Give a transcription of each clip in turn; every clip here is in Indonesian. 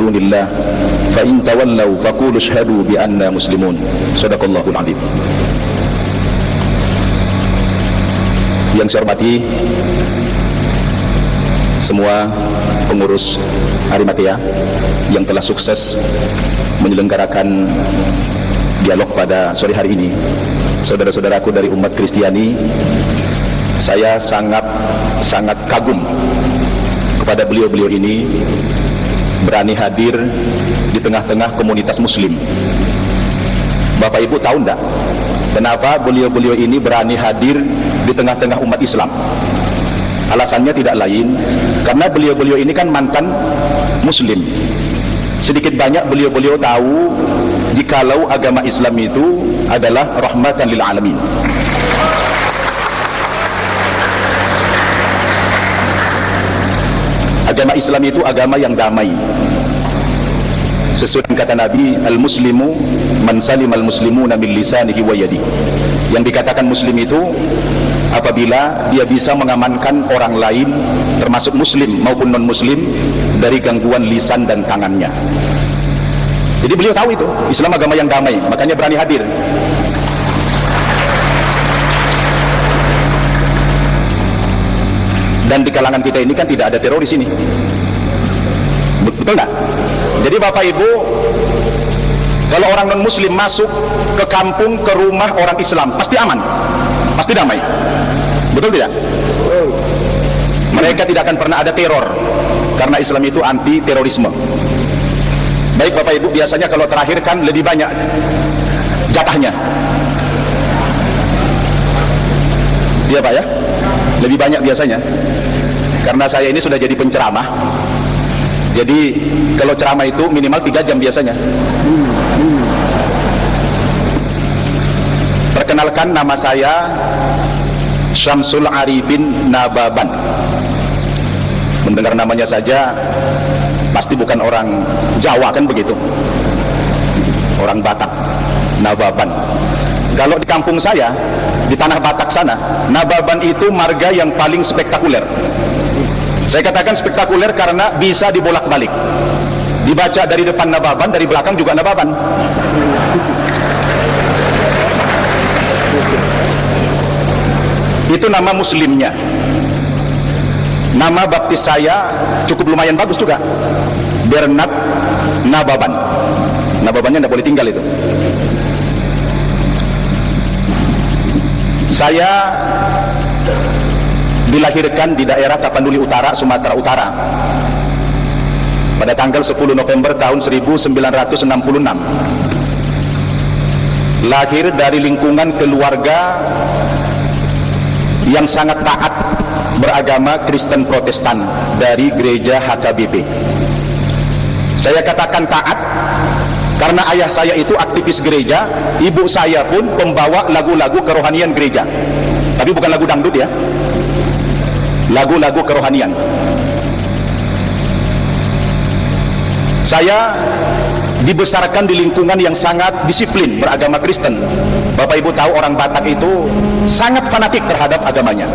dunillah fa in tawallaw faqulu ashhadu bi anna muslimun. Shadaqallahul adzim. Yang saya hormati semua pengurus Arimatea yang telah sukses menyelenggarakan dialog pada sore hari ini, saudara-saudaraku dari umat Kristiani, saya sangat kagum kepada beliau-beliau ini berani hadir di tengah-tengah komunitas muslim. Bapak Ibu tahu enggak kenapa beliau-beliau ini berani hadir di tengah-tengah umat Islam? Alasannya tidak lain karena beliau-beliau ini kan mantan muslim. Sedikit banyak beliau-beliau tahu jikalau agama Islam itu adalah rahmatan lil alamin. Agama Islam itu agama yang damai. Sesuai kata Nabi, al-muslimu man salimal muslimuna min lisanihi wa yadi. Yang dikatakan muslim itu apabila dia bisa mengamankan orang lain termasuk muslim maupun non muslim dari gangguan lisan dan tangannya. Jadi beliau tahu itu Islam agama yang damai, makanya berani hadir. Dan di kalangan kita ini kan tidak ada teroris ini, betul nggak? Jadi Bapak Ibu, kalau orang non muslim masuk ke kampung, ke rumah orang Islam pasti aman, pasti damai, betul tidak? Mereka tidak akan pernah ada teror karena Islam itu anti terorisme. Baik Bapak Ibu, biasanya kalau terakhir kan lebih banyak jatahnya, iya Pak ya, lebih banyak biasanya. Karena saya ini sudah jadi penceramah, jadi kalau ceramah itu minimal 3 jam biasanya. Perkenalkan, nama saya Syamsul Arifin Nababan. Mendengar namanya saja pasti bukan orang Jawa kan begitu, orang Batak. Nababan. Kalau di kampung saya di tanah Batak sana, Nababan itu marga yang paling spektakuler. Saya katakan spektakuler karena bisa dibolak-balik, dibaca dari depan Nababan, dari belakang juga Nababan. Itu nama muslimnya. Nama baptis saya cukup lumayan bagus juga, Bernard Nababan. Nababannya tidak boleh tinggal itu. Saya dilahirkan di daerah Tapanuli Utara, Sumatera Utara pada tanggal 10 November tahun 1966. Lahir dari lingkungan keluarga yang sangat taat beragama Kristen Protestan dari gereja HKBP. Saya katakan taat karena ayah saya itu aktivis gereja, ibu saya pun pembawa lagu-lagu kerohanian gereja. Tapi bukan lagu dangdut ya, lagu-lagu kerohanian. Saya dibesarkan di lingkungan yang sangat disiplin beragama Kristen. Bapak Ibu tahu orang Batak itu sangat fanatik terhadap agamanya.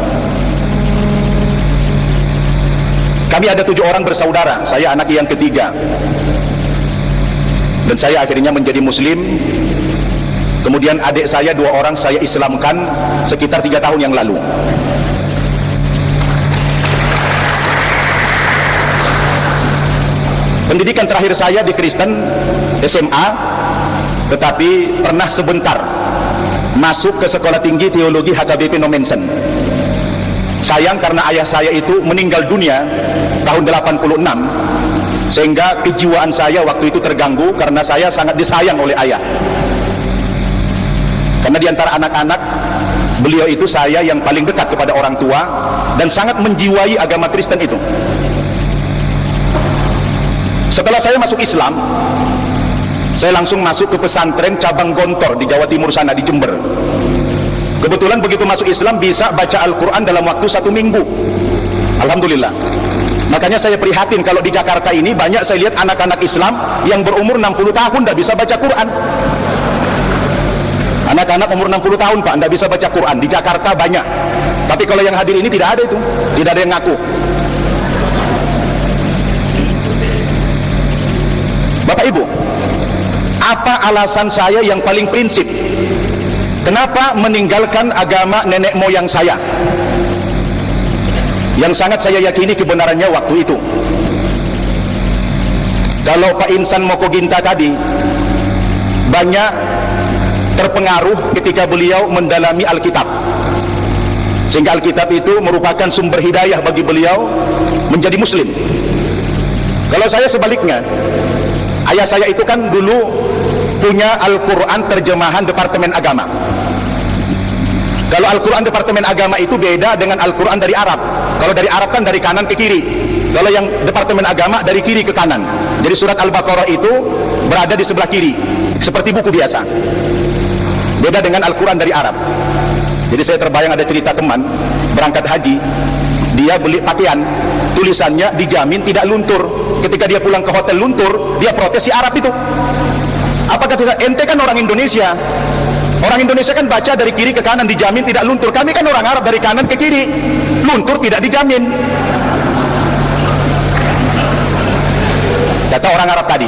Kami ada 7 orang bersaudara, saya anak yang ketiga. Dan saya akhirnya menjadi muslim. Kemudian adik saya 2 orang saya Islamkan sekitar 3 tahun yang lalu. Pendidikan terakhir saya di Kristen SMA, tetapi pernah sebentar masuk ke Sekolah Tinggi Teologi HKBP Nomensen. Sayang karena ayah saya itu meninggal dunia tahun 86, sehingga kejiwaan saya waktu itu terganggu karena saya sangat disayang oleh ayah. Karena di antara anak-anak beliau itu saya yang paling dekat kepada orang tua dan sangat menjiwai agama Kristen itu. Setelah saya masuk Islam, saya langsung masuk ke pesantren cabang Gontor di Jawa Timur sana, di Jember. Kebetulan begitu masuk Islam bisa baca Al-Quran dalam waktu 1 minggu. Alhamdulillah. Makanya saya prihatin kalau di Jakarta ini banyak saya lihat anak-anak Islam yang berumur 60 tahun tidak bisa baca Quran. Anak-anak umur 60 tahun Pak tidak bisa baca Quran, di Jakarta banyak. Tapi kalau yang hadir ini tidak ada itu, tidak ada yang ngaku. Bapak Ibu, apa alasan saya yang paling prinsip? Kenapa meninggalkan agama nenek moyang saya? Yang sangat saya yakini kebenarannya waktu itu. Kalau Pak Insan Mokoginta tadi banyak terpengaruh ketika beliau mendalami Alkitab, sehingga Alkitab itu merupakan sumber hidayah bagi beliau menjadi Muslim. Kalau saya sebaliknya, ayah saya itu kan dulu punya Al-Quran terjemahan Departemen Agama. Kalau Al-Quran Departemen Agama itu beda dengan Al-Quran dari Arab. Kalau dari Arab kan dari kanan ke kiri, kalau yang Departemen Agama dari kiri ke kanan. Jadi surat Al-Baqarah itu berada di sebelah kiri, seperti buku biasa. Beda dengan Al-Quran dari Arab. Jadi saya terbayang ada cerita teman berangkat haji, dia beli pakaian, tulisannya dijamin tidak luntur. Ketika dia pulang ke hotel luntur, dia protes si Arab itu. Apa kata saya? Ente kan orang Indonesia. Orang Indonesia kan baca dari kiri ke kanan dijamin tidak luntur. Kami kan orang Arab dari kanan ke kiri, luntur tidak dijamin. Kata orang Arab tadi.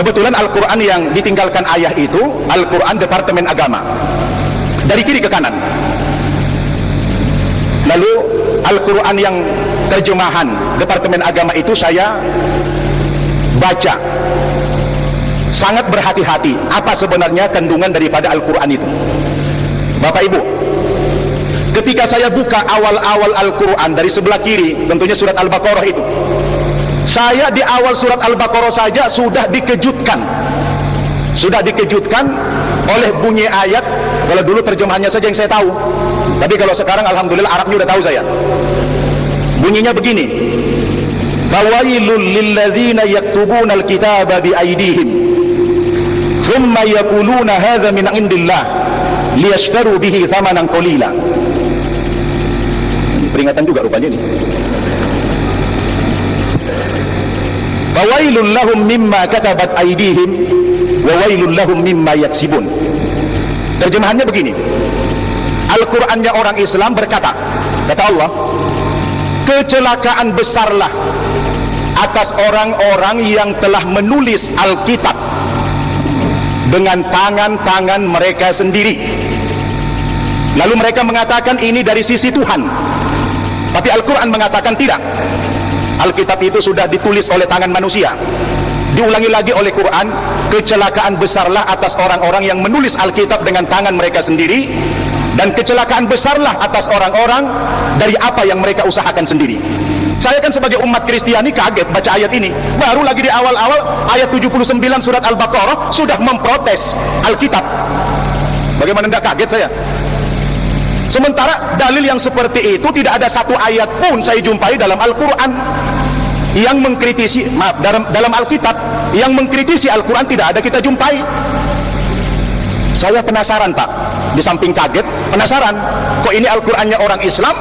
Kebetulan Al-Quran yang ditinggalkan ayah itu Al-Quran Departemen Agama, dari kiri ke kanan. Lalu Al-Quran yang terjemahan Departemen Agama itu saya baca, sangat berhati-hati apa sebenarnya kandungan daripada Al-Quran itu. Bapak Ibu, ketika saya buka awal-awal Al-Quran dari sebelah kiri, tentunya surat Al-Baqarah itu, saya di awal surat Al-Baqarah saja sudah dikejutkan oleh bunyi ayat. Kalau dulu terjemahannya saja yang saya tahu, tapi kalau sekarang alhamdulillah Arabnya udah tahu saya. Bunyinya begini: fawailul lilladzina yaktubuna alkitaba biaydihim thumma yaquluna hadza min indillah liyashtaru bihi thamanan qalila. Peringatan juga rupanya ini. Fawailul lahum mimma katabat aydihim wa wailul lahum mimma yaksibun. Terjemahannya begini, Al-Qur'annya orang Islam berkata, kata Allah, kecelakaan besarlah atas orang-orang yang telah menulis Alkitab dengan tangan-tangan mereka sendiri. Lalu mereka mengatakan ini dari sisi Tuhan, tapi Al-Quran mengatakan tidak. Alkitab itu sudah ditulis oleh tangan manusia. Diulangi lagi oleh Quran, kecelakaan besarlah atas orang-orang yang menulis Alkitab dengan tangan mereka sendiri, dan kecelakaan besarlah atas orang-orang dari apa yang mereka usahakan sendiri. Saya kan sebagai umat Kristiani kaget baca ayat ini. Baru lagi di awal-awal ayat 79 surat Al-Baqarah sudah memprotes Alkitab. Bagaimana tidak kaget saya? Sementara dalil yang seperti itu tidak ada satu ayat pun saya jumpai dalam Al-Quran yang mengkritisi, dalam Alkitab yang mengkritisi Al-Quran tidak ada kita jumpai. Saya penasaran Pak, di samping kaget, penasaran, kok ini Al-Qurannya orang Islam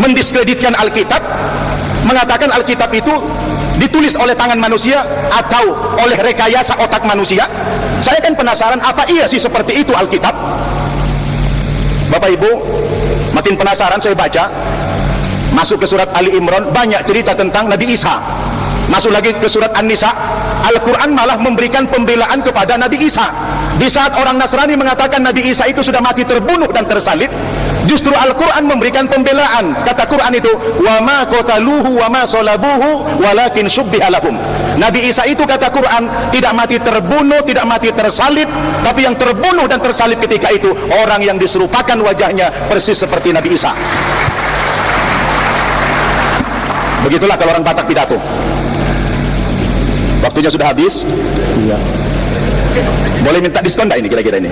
mendiskreditkan Alkitab, mengatakan Alkitab itu ditulis oleh tangan manusia atau oleh rekayasa otak manusia. Saya kan penasaran, apa iya sih seperti itu Alkitab? Bapak Ibu, makin penasaran saya baca, masuk ke surat Ali Imran, banyak cerita tentang Nabi Isa. Masuk lagi ke surat An-Nisa, Al-Quran malah memberikan pembelaan kepada Nabi Isa. Di saat orang Nasrani mengatakan Nabi Isa itu sudah mati terbunuh dan tersalib, justru Al-Quran memberikan pembelaan. Kata Quran itu, wa ma qataluhu wa ma salabuhu walakin syubbiha lahum. Nabi Isa itu kata Quran tidak mati terbunuh, tidak mati tersalib, tapi yang terbunuh dan tersalib ketika itu orang yang diserupakan wajahnya persis seperti Nabi Isa. Begitulah kalau orang Batak pidato. Waktunya sudah habis. Iya. Boleh minta diskon enggak ini kira-kira ini?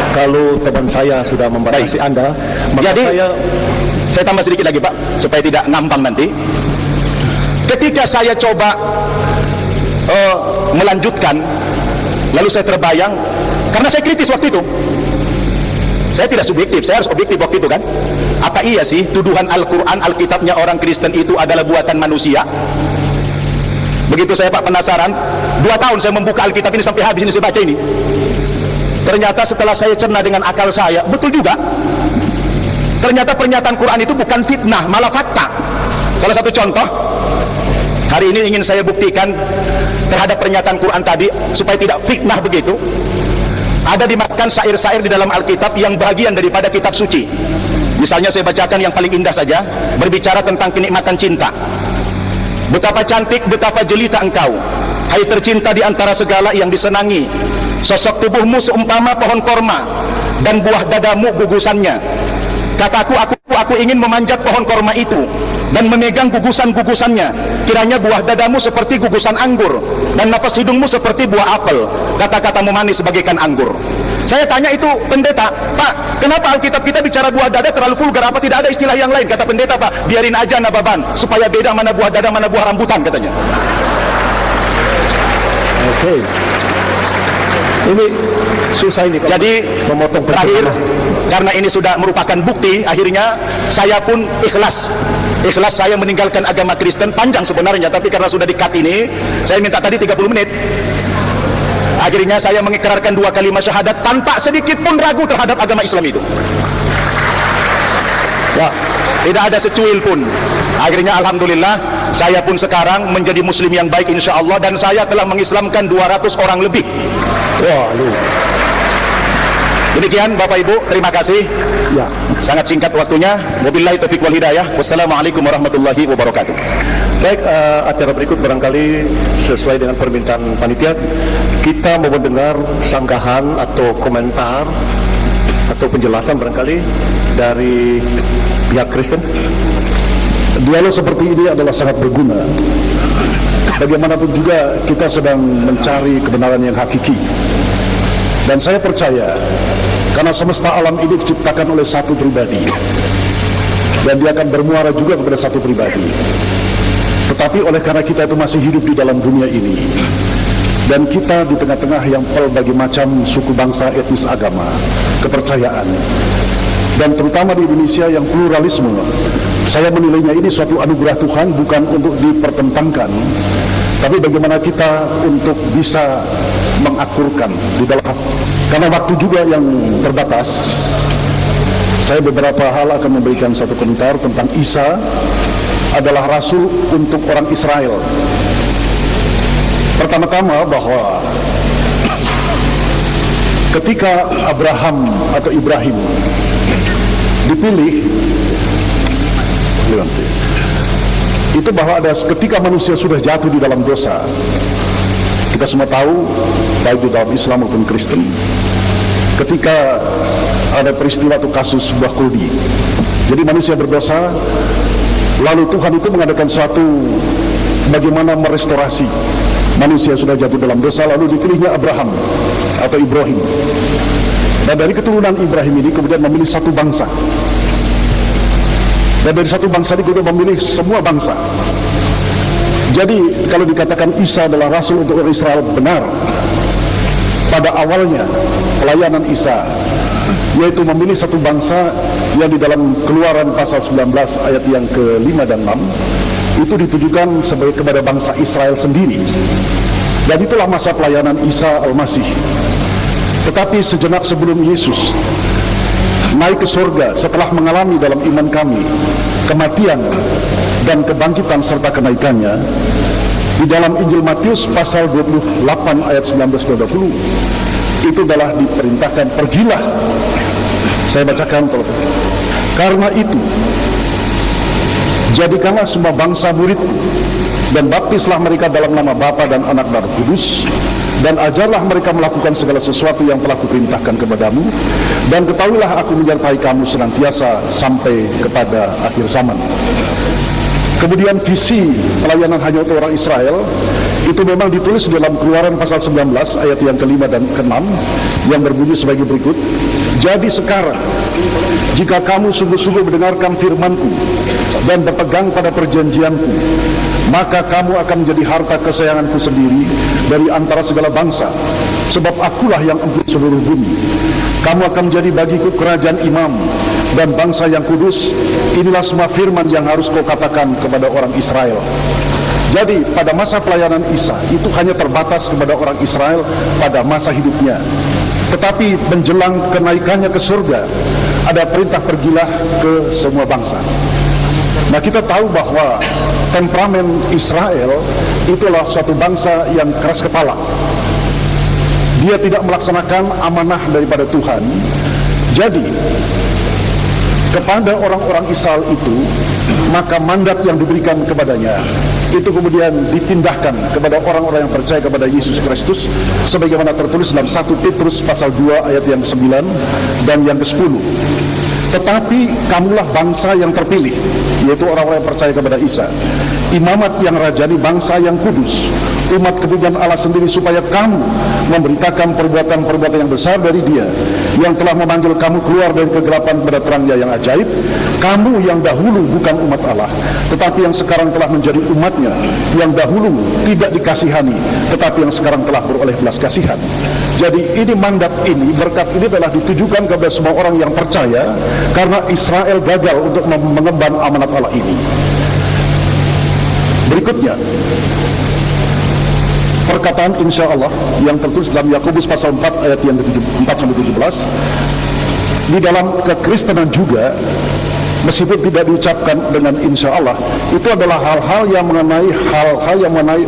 Kalau teman saya sudah membatasi Anda, jadi saya tambah sedikit lagi Pak, supaya tidak ngambang nanti. Ketika saya coba melanjutkan, lalu saya terbayang, karena saya kritis waktu itu. Saya tidak subjektif, saya harus objektif waktu itu kan. Apa iya sih tuduhan Al-Quran, Alkitabnya orang Kristen itu adalah buatan manusia? Begitu saya Pak penasaran, 2 tahun saya membuka Alkitab ini sampai habis ini saya baca ini. Ternyata setelah saya cerna dengan akal saya, betul juga. Ternyata pernyataan Quran itu bukan fitnah, malah fakta. Salah satu contoh, Hari ini ingin saya buktikan terhadap pernyataan Quran tadi supaya tidak fitnah begitu. Ada dimakan syair-syair di dalam Alkitab yang bagian daripada kitab suci. Misalnya saya bacakan yang paling indah saja, berbicara tentang kenikmatan cinta. Betapa cantik, betapa jelita engkau, hai tercinta di antara segala yang disenangi. Sosok tubuhmu seumpama pohon korma, dan buah dadamu gugusannya. Kataku, aku ingin memanjat pohon korma itu dan memegang gugusan-gugusannya. Kiranya buah dadamu seperti gugusan anggur, dan napas hidungmu seperti buah apel. Kata-katamu manis bagaikan anggur. Saya tanya itu pendeta, Pak, kenapa Alkitab kita bicara buah dada terlalu vulgar? Apa tidak ada istilah yang lain? Kata pendeta, Pak, biarin aja nababan, supaya beda mana buah dada, mana buah rambutan, katanya. Oke. Ini susah ini. Jadi memotong terakhir, karena ini sudah merupakan bukti, akhirnya saya pun ikhlas saya meninggalkan agama Kristen. Panjang sebenarnya, tapi karena sudah di-cut ini, saya minta tadi 30 menit. Akhirnya saya mengikrarkan 2 kalimat syahadat tanpa sedikit pun ragu terhadap agama Islam itu. Ya, tidak ada secuil pun. Akhirnya alhamdulillah, saya pun sekarang menjadi muslim yang baik insya Allah, dan saya telah mengislamkan 200 orang lebih. Wah, demikian Bapak Ibu, terima kasih. ya. Sangat singkat waktunya. Wabillahi taufiq wal hidayah. Wassalamualaikum warahmatullahi wabarakatuh. Baik, acara berikut barangkali sesuai dengan permintaan panitia, kita mau mendengar sanggahan atau komentar atau penjelasan barangkali dari pihak Kristen. Dialog seperti ini adalah sangat berguna. Bagaimanapun juga kita sedang mencari kebenaran yang hakiki. Dan saya percaya, karena semesta alam ini diciptakan oleh satu pribadi, dan dia akan bermuara juga kepada satu pribadi. Tetapi oleh karena kita itu masih hidup di dalam dunia ini, dan kita di tengah-tengah yang berbagai macam suku bangsa, etnis, agama, kepercayaan, dan terutama di Indonesia yang pluralisme, saya menilainya ini suatu anugerah Tuhan, bukan untuk dipertentangkan, tapi bagaimana kita untuk bisa mengakurkan di dalam, karena waktu juga yang terbatas. Saya beberapa hal akan memberikan satu komentar tentang Isa adalah rasul untuk orang Israel. Pertama-tama bahwa ketika Abraham atau Ibrahim dipilih, itu bahwa ada ketika manusia sudah jatuh di dalam dosa. Kita semua tahu, baik di dalam Islam maupun Kristen, ketika ada peristiwa atau kasus buah kuldi, jadi manusia berdosa, lalu Tuhan itu mengadakan suatu bagaimana merestorasi. Manusia sudah jatuh dalam dosa, lalu dipilihnya Abraham atau Ibrahim, dan dari keturunan Ibrahim ini kemudian memilih satu bangsa, dan dari satu bangsa ini kemudian memilih semua bangsa. Jadi kalau dikatakan Isa adalah rasul untuk orang Israel, benar. Pada awalnya pelayanan Isa, yaitu memilih satu bangsa, yang di dalam Keluaran pasal 19 ayat yang ke-5 dan 6 itu ditujukan sebagai kepada bangsa Israel sendiri. Dan itulah masa pelayanan Isa Al-Masih. Tetapi sejenak sebelum Yesus naik ke surga setelah mengalami dalam iman kami kematian dan kebangkitan serta kenaikannya, di dalam Injil Matius pasal 28 ayat 19-20 itu adalah diperintahkan, pergilah. Saya bacakan, karena itu jadikanlah semua bangsa muridku, dan baptislah mereka dalam nama Bapa dan Anak dan Roh Kudus, dan ajarlah mereka melakukan segala sesuatu yang telah kuperintahkan kepadamu, dan ketahuilah aku menyertai kamu senantiasa sampai kepada akhir zaman. Kemudian visi pelayanan hanya untuk orang Israel itu memang ditulis dalam Keluaran pasal 19 ayat yang ke-5 dan ke-6 yang berbunyi sebagai berikut. Jadi sekarang, jika kamu sungguh-sungguh mendengarkan firman-Ku dan berpegang pada perjanjian-Ku, maka kamu akan menjadi harta kesayangan-Ku sendiri dari antara segala bangsa, sebab Akulah yang empuk seluruh bumi. Kamu akan menjadi bagiku kerajaan imam dan bangsa yang kudus. Inilah semua firman yang harus kau katakan kepada orang Israel. Jadi pada masa pelayanan Isa itu hanya terbatas kepada orang Israel pada masa hidupnya. Tetapi menjelang kenaikannya ke surga, ada perintah pergilah ke semua bangsa. Nah, kita tahu bahwa temperamen Israel itulah suatu bangsa yang keras kepala. Dia tidak melaksanakan amanah daripada Tuhan. Jadi kepada orang-orang Israel itu, maka mandat yang diberikan kepadanya itu kemudian dipindahkan kepada orang-orang yang percaya kepada Yesus Kristus, sebagaimana tertulis dalam 1 Petrus pasal 2 ayat yang ke-9 dan yang ke-10. Tetapi kamulah bangsa yang terpilih, yaitu orang-orang yang percaya kepada Isa, imamat yang rajani, bangsa yang kudus, umat kepunyaan Allah sendiri, supaya kamu memberitakan perbuatan-perbuatan yang besar dari Dia yang telah memanggil kamu keluar dari kegelapan pada terangnya yang ajaib. Kamu yang dahulu bukan umat Allah, tetapi yang sekarang telah menjadi umatnya, yang dahulu tidak dikasihani, tetapi yang sekarang telah beroleh belas kasihan. Jadi ini mandat ini, berkat ini adalah ditujukan kepada semua orang yang percaya, karena Israel gagal untuk mengemban amanat Allah ini. Berikutnya, perkataan insya Allah yang tertulis dalam Yakobus pasal 4 ayat yang ke-4-17. Di dalam kekristenan juga, meskipun tidak diucapkan dengan insya Allah, itu adalah hal-hal yang mengenai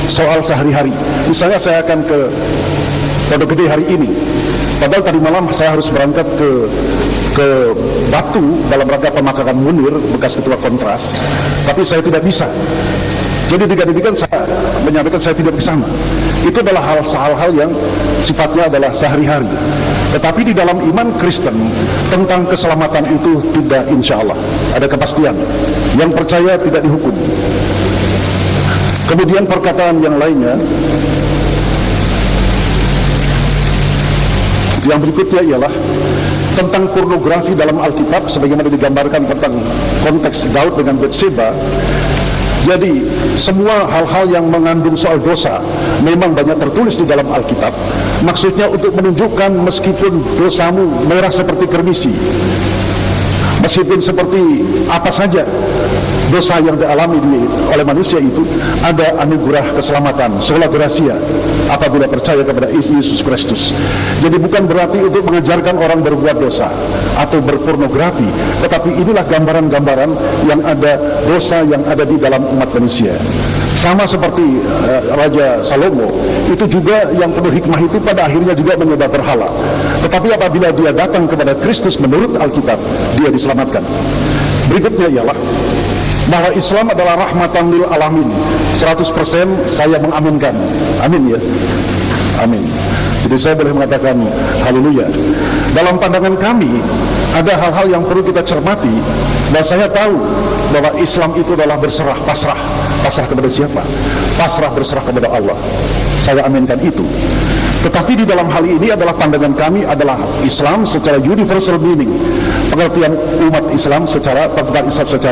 soal sehari-hari. Misalnya saya akan ke Pondok Gede hari ini, padahal tadi malam saya harus berangkat ke Batu dalam rangka pemakaman Munir, bekas ketua Kontras, tapi saya tidak bisa. Jadi dikatakan saya menyampaikan saya tidak ke sana. Itu adalah hal-hal yang sifatnya adalah sehari-hari. Tetapi di dalam iman Kristen tentang keselamatan itu tidak insya Allah, ada kepastian. Yang percaya tidak dihukum. Kemudian perkataan yang lainnya, yang berikutnya ialah tentang pornografi dalam Alkitab, sebagaimana digambarkan tentang konteks Daud dengan Batseba. Jadi semua hal-hal yang mengandung soal dosa memang banyak tertulis di dalam Alkitab. Maksudnya untuk menunjukkan meskipun dosamu merah seperti kermisi, meskipun seperti apa saja dosa yang dialami oleh manusia itu, ada anugerah keselamatan, sola gratia, apabila percaya kepada Yesus Kristus. Jadi bukan berarti untuk mengajarkan orang berbuat dosa atau berpornografi, tetapi inilah gambaran-gambaran yang ada dosa yang ada di dalam umat manusia. Sama seperti Raja Salomo, itu juga yang penuh hikmah itu pada akhirnya juga menyembah berhala. Tetapi apabila dia datang kepada Kristus menurut Alkitab, dia diselamatkan. Berikutnya ialah bahwa Islam adalah rahmatan lil alamin. 100% saya mengaminkan. Amin ya. Amin. Jadi saya boleh mengatakan haleluya. Dalam pandangan kami ada hal-hal yang perlu kita cermati, dan saya tahu bahwa Islam itu adalah berserah, pasrah. Pasrah kepada siapa? Pasrah berserah kepada Allah. Saya aminkan itu. Tetapi di dalam hal ini adalah pandangan kami adalah Islam secara universal meaning, pengertian umat Islam secara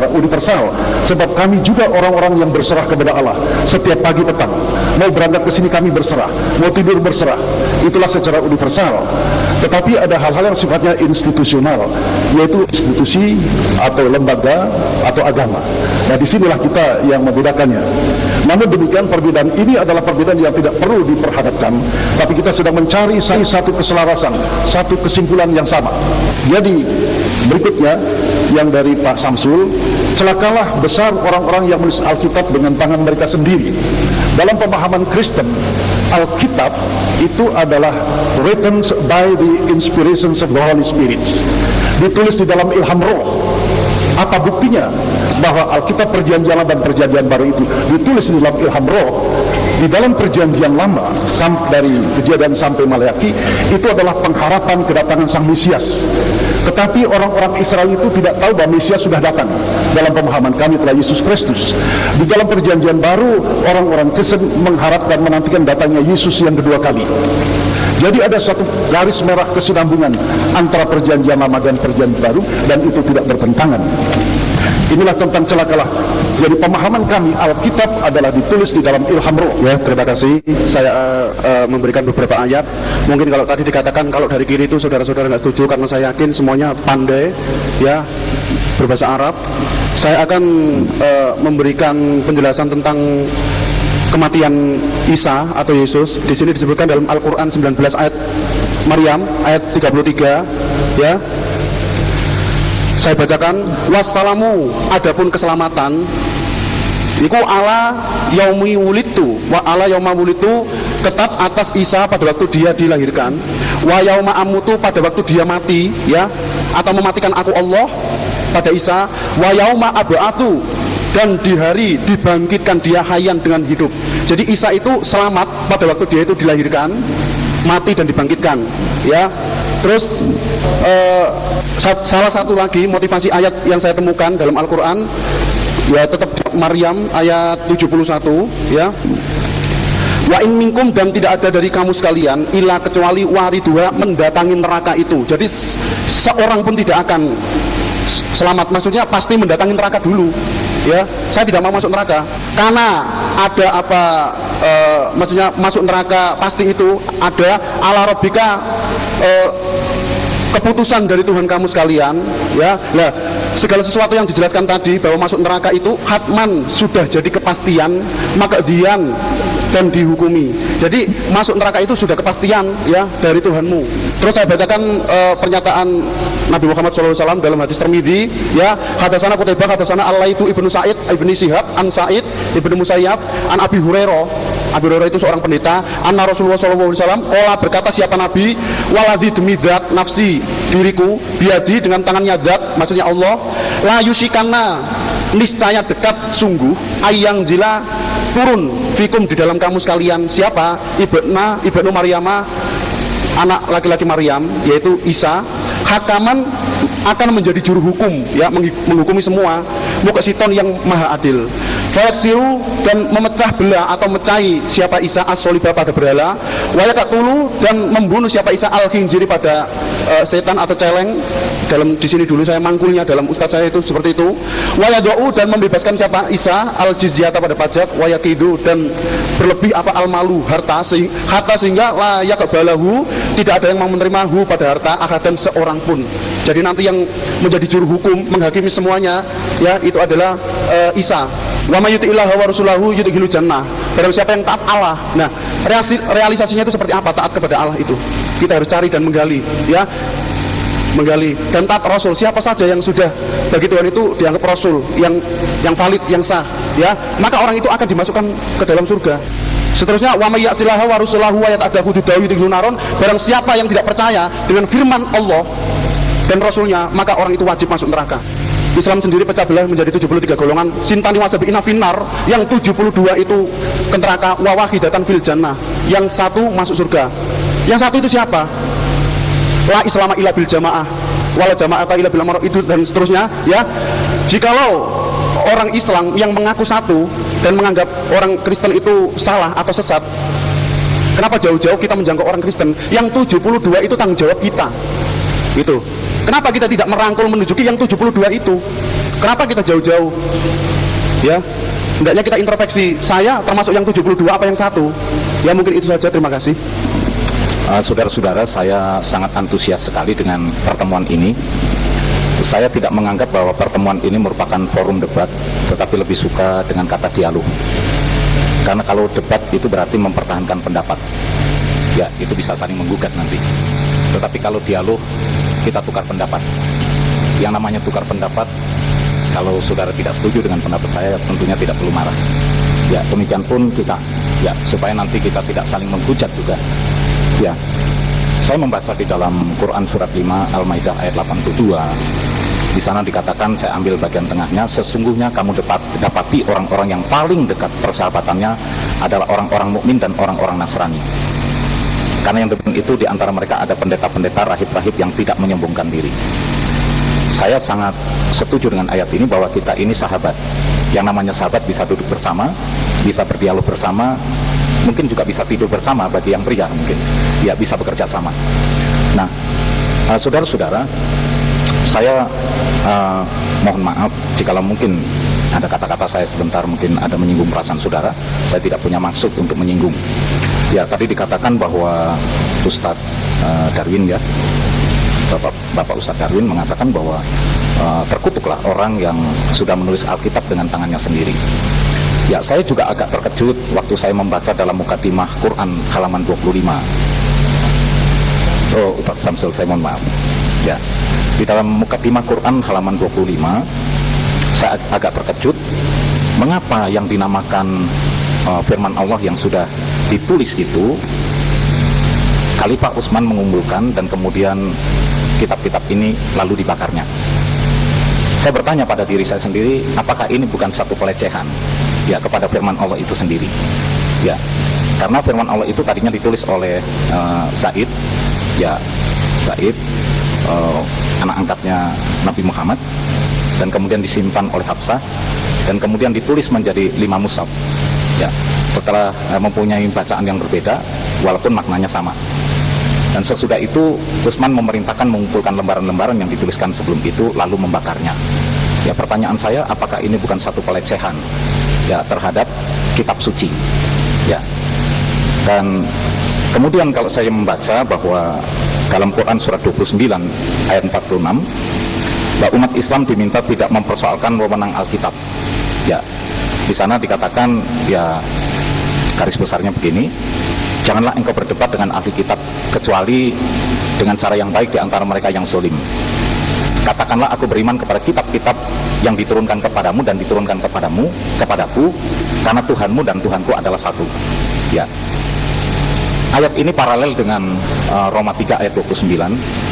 universal. Sebab kami juga orang-orang yang berserah kepada Allah setiap pagi petang. Mau berangkat ke sini kami berserah, mau tidur berserah. Itulah secara universal. Tetapi ada hal-hal yang sifatnya institusional, yaitu institusi atau lembaga atau agama. Nah, disinilah kita yang membedakannya. Namun demikian, perbedaan ini adalah perbedaan yang tidak perlu diperhadapkan, tapi kita sedang mencari satu keselarasan, satu kesimpulan yang sama. Jadi berikutnya yang dari Pak Samsul, celakalah besar orang-orang yang menulis Alkitab dengan tangan mereka sendiri. Dalam pemahaman Kristen, Alkitab itu adalah written by the inspirations of the Holy Spirit, ditulis di dalam ilham roh. Apa buktinya bahwa Alkitab Perjanjian Lama dan Perjanjian Baru itu ditulis di dalam ilham roh? Di dalam Perjanjian Lama dari Kejadian sampai Maleakhi itu adalah pengharapan kedatangan Sang Mesias. Tetapi orang-orang Israel itu tidak tahu bahwa Mesias sudah datang. Dalam pemahaman kami telah Yesus Kristus. Di dalam Perjanjian Baru orang-orang Kristen mengharapkan menantikan datangnya Yesus yang kedua kali. Jadi ada satu garis merah kesinambungan antara Perjanjian Lama dan Perjanjian Baru, dan itu tidak bertentangan. Inilah tentang celakalah. Jadi pemahaman kami, Alkitab adalah ditulis di dalam ilham roh. Ya, terima kasih. Saya memberikan beberapa ayat. Mungkin kalau tadi dikatakan kalau dari kiri itu saudara-saudara nggak setuju, karena saya yakin semuanya pandai ya berbahasa Arab. Saya akan memberikan penjelasan tentang kematian Isa atau Yesus. Di sini disebutkan dalam Al-Quran 19 ayat Maryam ayat 33 ya. Saya bacakan, wassalamu, adapun keselamatan iku ala yaumi wulitu wa ala yauma wulitu, tetap atas Isa pada waktu dia dilahirkan, wa yauma amutu, pada waktu dia mati, ya, atau mematikan aku Allah pada Isa, wa yauma ab'atu, dan di hari dibangkitkan dia hayan dengan hidup. Jadi Isa itu selamat pada waktu dia itu dilahirkan, mati dan dibangkitkan, ya. Terus salah satu lagi motivasi ayat yang saya temukan dalam Al-Quran, ya tetap Maryam ayat 71, ya. Wa in minkum, dan tidak ada dari kamu sekalian illa kecuali wariduha, mendatangi neraka itu. Jadi seorang pun tidak akan selamat, maksudnya pasti mendatangi neraka dulu, ya. Saya tidak mau masuk neraka karena ada apa, maksudnya masuk neraka pasti itu ada ala rabbika, keputusan dari Tuhan kamu sekalian, ya. Nah, segala sesuatu yang dijelaskan tadi bahwa masuk neraka itu hatman sudah jadi kepastian, makdian, dan dihukumi. Jadi masuk neraka itu sudah kepastian, ya, dari Tuhanmu. Terus saya bacakan pernyataan Nabi Muhammad SAW dalam hadis Tirmidzi, ya. Hadatsana Qutaibah, hadatsana Al-Laits ibnu Sa'id ibnu Syihab an Sa'id ibnu Musayyab an Abi Hurairah. Abi Hurairah itu seorang pendeta. Anna Rasulullah SAW olah berkata, siapa Nabi, waladhi demi zat nafsi diriku biadi, dengan tangannya zat, maksudnya Allah, la yusikanna, niscaya dekat sungguh, ayang jila, turun fikum, di dalam kamu sekalian, siapa, ibnu Maryama, anak laki-laki Maryam, yaitu Isa, hakaman, akan menjadi juru hukum, ya, menghukumi semua, muqsiton, yang maha adil. Fayaksiru, dan memecah belah atau mecahi siapa Isa as-soliba, pada berhala, wayaqtulu, dan membunuh siapa Isa al-khinziri, pada setan atau celeng. Dalam di sini dulu saya mangkulnya dalam ustaz saya itu seperti itu. Wayadau, dan membebaskan siapa Isa al-jizyata, pada pajak, wayakidu, dan berlebih apa al-malu, harta sehingga la yaqbalahu, tidak ada yang mau menerima hu, pada harta, ahadan, seorang pun. Jadi nanti yang menjadi juru hukum, menghakimi semuanya, ya, itu adalah Isa. Wa may yuti'illaha wa rasulahu yudkhilul jannah. Barang siapa yang taat Allah. Nah, realisasinya itu seperti apa taat kepada Allah itu? Kita harus cari dan menggali, ya. Menggali dan taat Rasul. Siapa saja yang sudah bagi Tuhan itu dianggap Rasul yang valid, yang sah, ya, maka orang itu akan dimasukkan ke dalam surga. Seterusnya, wa may ya'tillaha wa rasulahu wa yata'addahu hudahu yudkhilun naron. Barang siapa yang tidak percaya dengan firman Allah dan Rasulnya, maka orang itu wajib masuk neraka. Islam sendiri pecah belah menjadi 73 golongan. Sintani wasabi'ina finnar, yang 72 itu ke neraka, wa wahidatan fil jannah, yang satu masuk surga. Yang satu itu siapa? La islama illa bil jamaah, wala jama'ata illa bil amr, itu dan seterusnya, ya. Jikalau orang Islam yang mengaku satu dan menganggap orang Kristen itu salah atau sesat, kenapa jauh-jauh kita menjangkau orang Kristen? Yang 72 itu tanggung jawab kita. Itu. Kenapa kita tidak merangkul menujuki yang 72 itu? Kenapa kita jauh-jauh? Ya, hendaknya kita introspeksi. Saya termasuk yang 72 apa yang satu? Ya, mungkin itu saja. Terima kasih. Saudara-saudara, saya sangat antusias sekali dengan pertemuan ini. Saya tidak menganggap bahwa pertemuan ini merupakan forum debat, tetapi lebih suka dengan kata dialog. Karena kalau debat itu berarti mempertahankan pendapat. Ya, itu bisa saling menggugat nanti. Tetapi kalau dialog, kita tukar pendapat. Yang namanya tukar pendapat, kalau saudara tidak setuju dengan pendapat saya, tentunya tidak perlu marah. Ya, demikian pun kita, ya, supaya nanti kita tidak saling menghujat juga. Ya, saya membaca di dalam Quran surat 5 Al-Maidah ayat 82. Di sana dikatakan, saya ambil bagian tengahnya, sesungguhnya kamu dapati orang-orang yang paling dekat persahabatannya adalah orang-orang mukmin dan orang-orang Nasrani. Karena yang demikian itu di antara mereka ada pendeta-pendeta, rahib-rahib yang tidak menyombongkan diri. Saya sangat setuju dengan ayat ini bahwa kita ini sahabat. Yang namanya sahabat bisa duduk bersama, bisa berdialog bersama, mungkin juga bisa tidur bersama bagi yang pria mungkin. Ya, bisa bekerja sama. Nah, saudara-saudara, saya mohon maaf jikalau mungkin ada kata-kata saya sebentar mungkin ada menyinggung perasaan saudara. Saya tidak punya maksud untuk menyinggung. Ya, tadi dikatakan bahwa Ustadz Darwin, ya, Bapak Ustadz Darwin mengatakan bahwa terkutuklah orang yang sudah menulis Alkitab dengan tangannya sendiri. Ya, saya juga agak terkejut waktu saya membaca dalam Mukaddimah Quran halaman 25. Oh, Ustadz Samsul, saya mohon maaf. Ya, di dalam Mukadimah Quran halaman 25, saya agak terkejut mengapa yang dinamakan firman Allah yang sudah ditulis itu Khalifah Utsman mengumpulkan dan kemudian kitab-kitab ini lalu dibakarnya. Saya bertanya pada diri saya sendiri, apakah ini bukan satu pelecehan ya kepada firman Allah itu sendiri? Ya, karena firman Allah itu tadinya ditulis oleh Zaid, anak angkatnya Nabi Muhammad, dan kemudian disimpan oleh Hafsah, dan kemudian ditulis menjadi 5 mushaf. Ya, setelah mempunyai bacaan yang berbeda, walaupun maknanya sama. Dan sesudah itu Utsman memerintahkan mengumpulkan lembaran-lembaran yang dituliskan sebelum itu lalu membakarnya. Ya, pertanyaan saya, apakah ini bukan satu pelecehan ya terhadap kitab suci? Ya. Dan kemudian kalau saya membaca bahwa dalam Quran surat 29 ayat 46 bahwa umat Islam diminta tidak mempersoalkan wewenang Alkitab. Ya. Di sana dikatakan ya garis besarnya begini, janganlah engkau berdebat dengan ahli kitab kecuali dengan cara yang baik di antara mereka yang zalim. Katakanlah aku beriman kepada kitab-kitab yang diturunkan kepadamu dan diturunkan kepadaku, karena Tuhanmu dan Tuhanku adalah satu. Ya. Ayat ini paralel dengan Roma 3 ayat 29.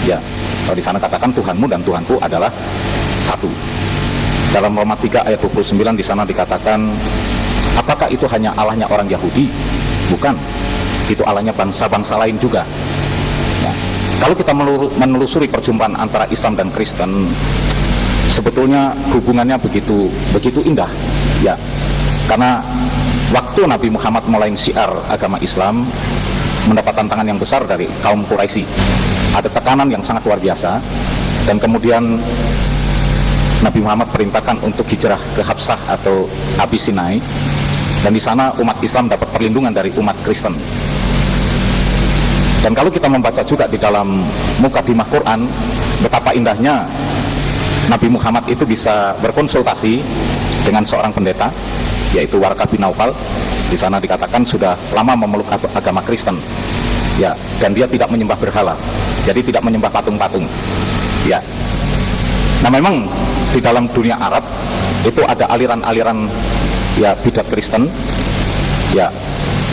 Ya. Kalau di sana katakan Tuhanmu dan Tuhanku adalah satu. Dalam Roma 3 ayat 29 di sana dikatakan, apakah itu hanya Allahnya orang Yahudi? Bukan. Itu Allahnya bangsa-bangsa lain juga. Ya. Kalau kita menelusuri perjumpaan antara Islam dan Kristen, sebetulnya hubungannya begitu indah. Ya. Karena waktu Nabi Muhammad mulai syiar agama Islam, mendapat tantangan yang besar dari kaum Quraisy. Ada tekanan yang sangat luar biasa, dan kemudian Nabi Muhammad perintahkan untuk hijrah ke Habsah atau Abisinai, dan di sana umat Islam dapat perlindungan dari umat Kristen. Dan kalau kita membaca juga di dalam Mukadimah Quran, betapa indahnya Nabi Muhammad itu bisa berkonsultasi dengan seorang pendeta, yaitu Warqah bin Naufal. Di sana dikatakan sudah lama memeluk agama Kristen, ya, dan dia tidak menyembah berhala, jadi tidak menyembah patung-patung. Ya, nah memang di dalam dunia Arab itu ada aliran-aliran ya bidat Kristen, ya,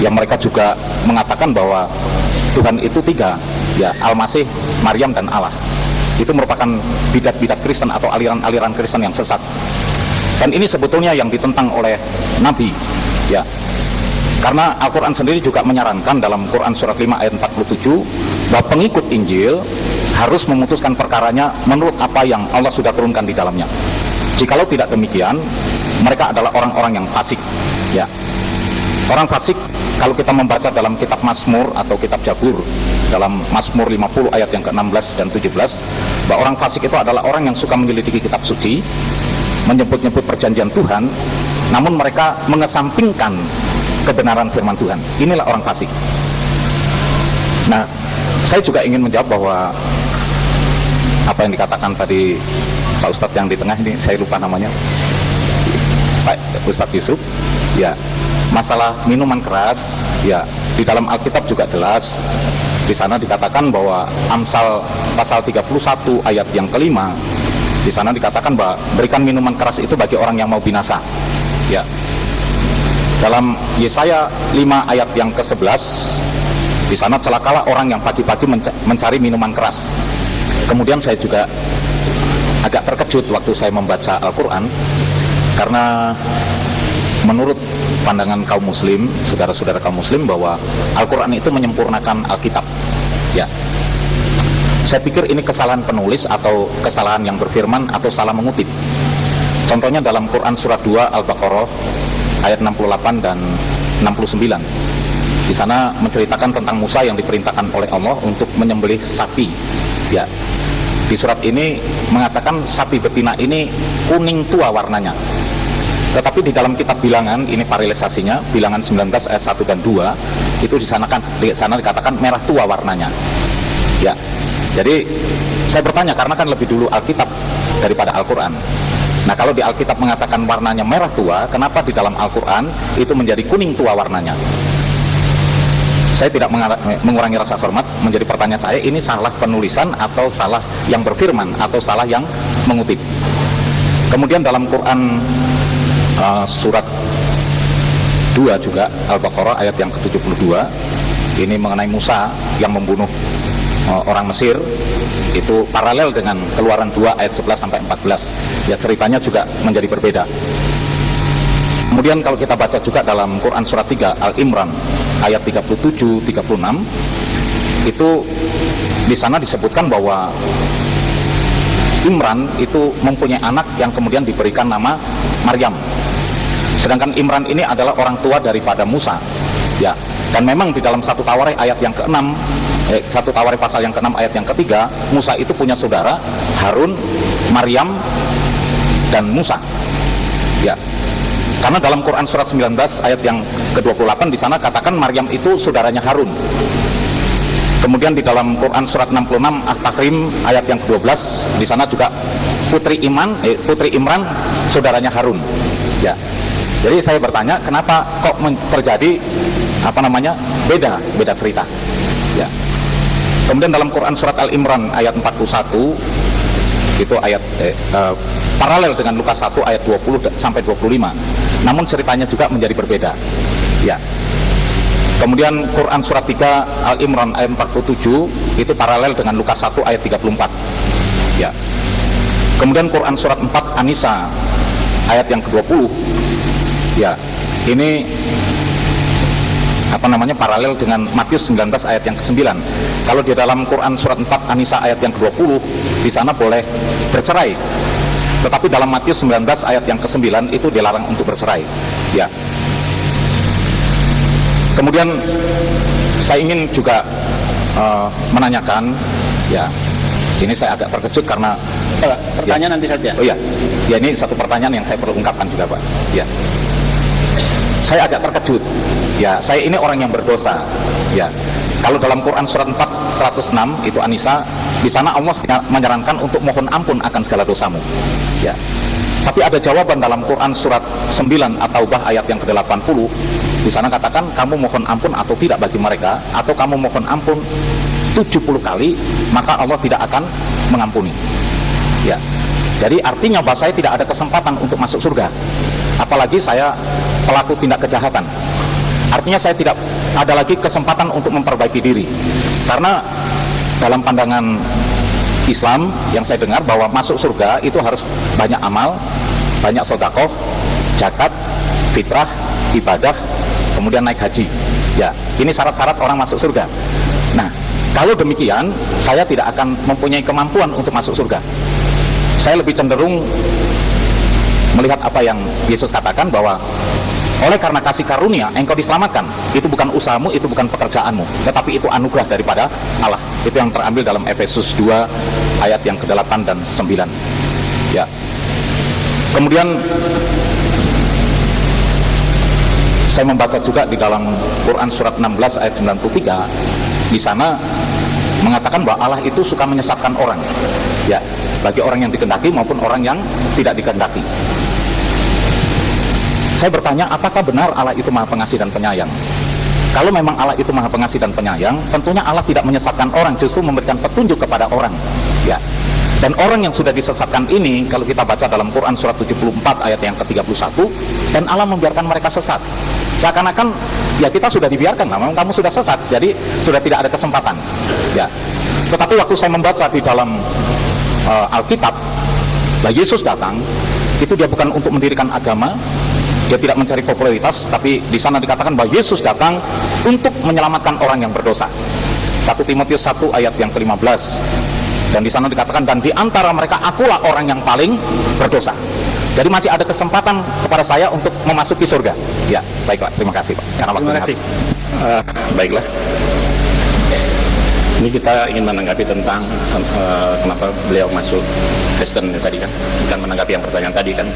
yang mereka juga mengatakan bahwa Tuhan itu 3, ya, Al-Masih, Maryam, dan Allah. Itu merupakan bidat-bidat Kristen atau aliran-aliran Kristen yang sesat. Dan ini sebetulnya yang ditentang oleh Nabi, ya. Karena Al-Quran sendiri juga menyarankan dalam Quran surat 5 ayat 47 bahwa pengikut Injil harus memutuskan perkaranya menurut apa yang Allah sudah turunkan di dalamnya. Jikalau tidak demikian, mereka adalah orang-orang yang fasik, ya. Orang fasik, kalau kita membaca dalam kitab Mazmur atau kitab Jabur, dalam Mazmur 50 ayat yang ke-16 dan 17, bahwa orang fasik itu adalah orang yang suka menyelidiki kitab suci, menyebut-nyebut perjanjian Tuhan, namun mereka mengesampingkan kebenaran firman Tuhan. Inilah orang fasik. Nah, saya juga ingin menjawab bahwa apa yang dikatakan tadi Pak Ustadz yang di tengah ini, saya lupa namanya, Pak Ustadz Yusuf, ya, masalah minuman keras, ya, di dalam Alkitab juga jelas. Di sana dikatakan bahwa Amsal pasal 31 ayat yang kelima, di sana dikatakan bahwa berikan minuman keras itu bagi orang yang mau binasa. Ya. Dalam Yesaya 5 ayat yang ke-11, di sana celakalah orang yang pagi-pagi mencari minuman keras. Kemudian saya juga agak terkejut waktu saya membaca Al-Quran, karena menurut pandangan kaum muslim, saudara-saudara kaum muslim, bahwa Al-Quran itu menyempurnakan Alkitab. Ya. Saya pikir ini kesalahan penulis atau kesalahan yang berfirman atau salah mengutip. Contohnya dalam Quran surat 2 Al-Baqarah ayat 68 dan 69. Di sana menceritakan tentang Musa yang diperintahkan oleh Allah untuk menyembelih sapi. Ya. Di surat ini mengatakan sapi betina ini kuning tua warnanya. Tetapi di dalam kitab Bilangan, ini paralelisasinya, Bilangan 19 ayat 1 dan 2, itu di sana dikatakan merah tua warnanya. Ya. Jadi saya bertanya, karena kan lebih dulu Alkitab daripada Al-Quran. Nah, kalau di Alkitab mengatakan warnanya merah tua, kenapa di dalam Al-Quran itu menjadi kuning tua warnanya? Saya saya tidak mengurangi rasa hormat. Menjadi pertanyaan saya, ini salah penulisan atau salah yang berfirman atau salah yang mengutip. Kemudian dalam Quran surat 2 juga, Al-Baqarah ayat yang ke-72, ini mengenai Musa yang membunuh orang Mesir, itu paralel dengan Keluaran 2 ayat 11 sampai 14. Ya, ceritanya juga menjadi berbeda. Kemudian kalau kita baca juga dalam Quran surat 3 Al-Imran ayat 37 36, itu di sana disebutkan bahwa Imran itu mempunyai anak yang kemudian diberikan nama Maryam. Sedangkan Imran ini adalah orang tua daripada Musa. Ya, dan memang di dalam satu Tawarikh ayat yang ke-6, satu Tawarikh pasal yang ke-6 ayat yang ke-3, Musa itu punya saudara Harun, Maryam, dan Musa. Ya. Karena dalam Quran surat 19 ayat yang ke-28 di sana katakan Maryam itu saudaranya Harun. Kemudian di dalam Quran surat 66 At-Tahrim ayat yang ke-12 di sana juga putri Imran saudaranya Harun. Ya. Jadi saya bertanya, kenapa kok terjadi beda cerita? Ya. Kemudian dalam Quran surat Al-Imran ayat 41 itu ayat paralel dengan Lukas 1 ayat 20 sampai 25. Namun ceritanya juga menjadi berbeda. Ya. Kemudian Quran surat 3 Al-Imran ayat 47 itu paralel dengan Lukas 1 ayat 34. Ya. Kemudian Quran surat 4 An-Nisa ayat yang ke-20. Ya. Ini paralel dengan Matius 19 ayat yang ke-9. Kalau di dalam Quran surat 4 An-Nisa ayat yang ke-20 di sana boleh bercerai. Tetapi dalam Matius 19 ayat yang ke-9 itu dilarang untuk bercerai. Ya. Kemudian saya ingin juga menanyakan, ya, ini saya agak terkejut karena pertanyaan nanti saja. Oh ya, ya ini satu pertanyaan yang saya perlu ungkapkan juga, Pak. Ya, saya agak terkejut. Ya, saya ini orang yang berdosa. Ya, kalau dalam Quran surat 4 106 itu An-Nisa, di sana Allah menyarankan untuk mohon ampun akan segala dosamu. Ya. Tapi ada jawaban dalam Quran surat 9 At-Taubah ayat yang ke-80. Di sana katakan kamu mohon ampun atau tidak bagi mereka, atau kamu mohon ampun 70 kali, maka Allah tidak akan mengampuni. Ya. Jadi artinya bahwa saya tidak ada kesempatan untuk masuk surga. Apalagi saya pelaku tindak kejahatan. Artinya saya tidak ada lagi kesempatan untuk memperbaiki diri. Karena dalam pandangan Islam yang saya dengar bahwa masuk surga itu harus banyak amal, banyak sedekah, zakat, fitrah, ibadah, kemudian naik haji. Ya, ini syarat-syarat orang masuk surga. Nah, kalau demikian, saya tidak akan mempunyai kemampuan untuk masuk surga. Saya lebih cenderung melihat apa yang Yesus katakan bahwa oleh karena kasih karunia engkau diselamatkan. Itu bukan usahamu, itu bukan pekerjaanmu, tetapi itu anugerah daripada Allah. Itu yang terambil dalam Efesus 2 ayat yang ke-8 dan 9. Ya. Kemudian saya membaca juga di dalam Quran surat 16 ayat 93. Di sana mengatakan bahwa Allah itu suka menyesatkan orang. Ya, bagi orang yang dikehendaki maupun orang yang tidak dikehendaki. Saya bertanya, apakah benar Allah itu Maha Pengasih dan Penyayang? Kalau memang Allah itu Maha Pengasih dan Penyayang, tentunya Allah tidak menyesatkan orang, justru memberikan petunjuk kepada orang. Ya. Dan orang yang sudah disesatkan ini, kalau kita baca dalam Quran surat 74 ayat yang ke-31, dan Allah membiarkan mereka sesat. Seakan-akan ya kita sudah dibiarkan, memang kamu sudah sesat, jadi sudah tidak ada kesempatan. Ya. Tetapi waktu saya membaca di dalam Alkitab, bahwa Yesus datang, itu dia bukan untuk mendirikan agama, dia tidak mencari popularitas, tapi di sana dikatakan bahwa Yesus datang untuk menyelamatkan orang yang berdosa. 1 Timotius 1 ayat yang ke-15. Dan di sana dikatakan, dan di antara mereka akulah orang yang paling berdosa. Jadi masih ada kesempatan kepada saya untuk memasuki surga. Ya, baiklah, terima kasih Pak. Terima kasih. Baiklah. Ini kita ingin menanggapi tentang kenapa beliau masuk Kristen tadi kan, bukan menanggapi yang pertanyaan tadi kan.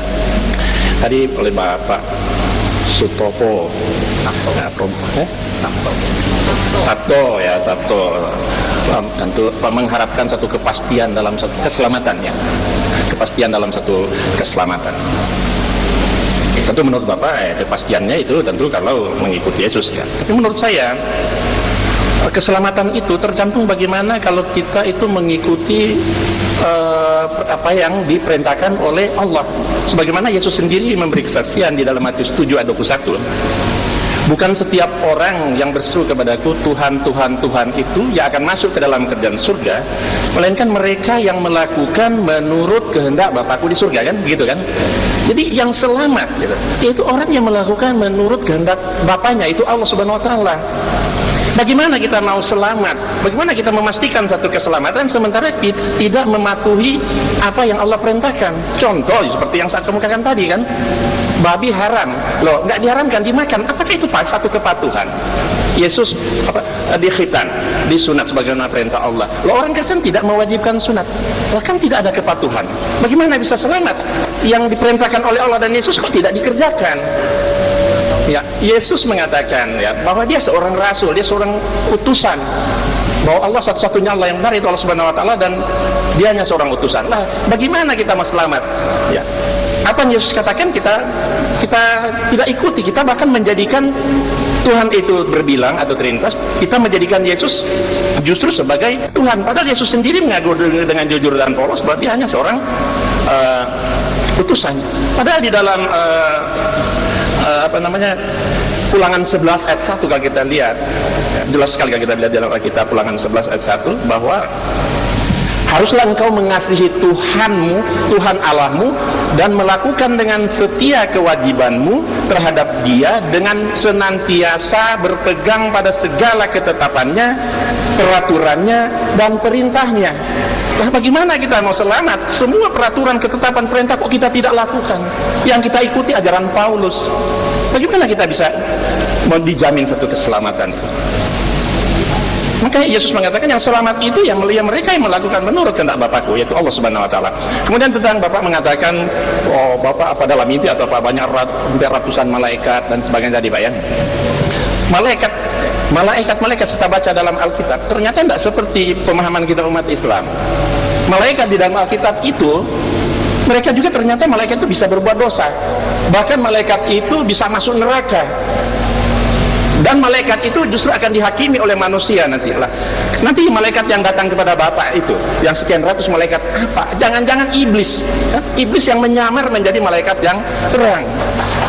Tadi oleh Bapak Sutopo, Sabto, tentu mengharapkan satu kepastian dalam satu keselamatan ya, kepastian dalam satu keselamatan. Tentu menurut Bapak kepastiannya itu tentu kalau mengikuti Yesus ya. Tapi menurut saya keselamatan itu tergantung bagaimana kalau kita itu mengikuti apa yang diperintahkan oleh Allah. Sebagaimana Yesus sendiri memberi kesaksian di dalam Matius 7 ayat 21. Bukan setiap orang yang berseru kepadaku Tuhan, Tuhan, Tuhan itu yang akan masuk ke dalam kerajaan surga, melainkan mereka yang melakukan menurut kehendak Bapakku di surga, kan? Begitu kan? Jadi yang selamat gitu, itu orang yang melakukan menurut kehendak Bapaknya, itu Allah Subhanahu wa taala. Bagaimana kita mau selamat? Bagaimana kita memastikan satu keselamatan sementara kita tidak mematuhi apa yang Allah perintahkan? Contoh seperti yang saya kemukakan tadi kan, babi haram, loh nggak diharamkan dimakan. Apakah itu satu kepatuhan? Yesus dikhitan, disunat sebagaimana perintah Allah. Loh orang Kristen tidak mewajibkan sunat, bahkan tidak ada kepatuhan. Bagaimana bisa selamat? Yang diperintahkan oleh Allah dan Yesus kok tidak dikerjakan? Ya, Yesus mengatakan ya bahwa dia seorang rasul, dia seorang utusan. Bahwa Allah satu-satunya Allah yang benar itu Allah Subhanahu wa taala dan dia hanya seorang utusan. Nah, bagaimana kita mau selamat? Ya. Apa yang Yesus katakan kita tidak ikuti, kita bahkan menjadikan Tuhan itu berbilang atau Trinitas, kita menjadikan Yesus justru sebagai Tuhan. Padahal Yesus sendiri mengaku dengan jujur dan polos bahwa dia hanya seorang utusan. Padahal di dalam Ulangan 11 ayat 1 kalau kita lihat, jelas sekali kalau kita lihat dalam Alkitab Ulangan 11 ayat 1 bahwa haruslah engkau mengasihi Tuhanmu, Tuhan Allahmu, dan melakukan dengan setia kewajibanmu terhadap Dia dengan senantiasa berpegang pada segala ketetapannya, peraturannya, dan perintahnya. Nah, bagaimana kita mau selamat? Semua peraturan, ketetapan, perintah kok kita tidak lakukan? Yang kita ikuti ajaran Paulus. Bagaimana kita bisa dijamin satu keselamatan? Maka Yesus mengatakan yang selamat itu yang mereka yang melakukan menurut kehendak Bapakku, yaitu Allah Subhanahu wa taala. Kemudian tentang Bapak mengatakan, oh Bapak apa dalam mimpi atau apa banyak ratusan malaikat dan sebagainya tadi Pak ya. Malaikat kita baca dalam Alkitab ternyata tidak seperti pemahaman kita umat Islam. Malaikat di dalam Alkitab itu mereka juga ternyata malaikat itu bisa berbuat dosa. Bahkan malaikat itu bisa masuk neraka. Dan malaikat itu justru akan dihakimi oleh manusia nanti. Nanti malaikat yang datang kepada Bapak itu, yang sekian ratus malaikat apa? Jangan-jangan iblis. Iblis yang menyamar menjadi malaikat yang terang.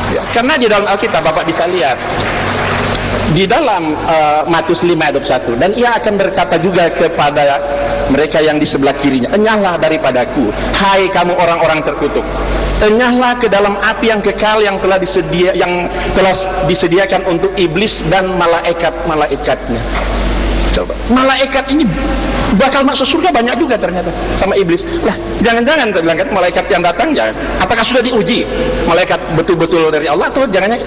Ya, karena di dalam Alkitab Bapak bisa lihat di dalam Matius 5 ayat 21, dan ia akan berkata juga kepada mereka yang di sebelah kirinya, enyahlah daripadaku, hai kamu orang-orang terkutuk, enyahlah ke dalam api yang kekal yang telah disediakan untuk iblis dan malaikat-malaikatnya. Coba, malaikat ini bakal masuk surga banyak juga ternyata sama iblis. Lah, jangan-jangan malaikat yang datang ya, apakah sudah diuji malaikat betul-betul dari Allah atau jangannya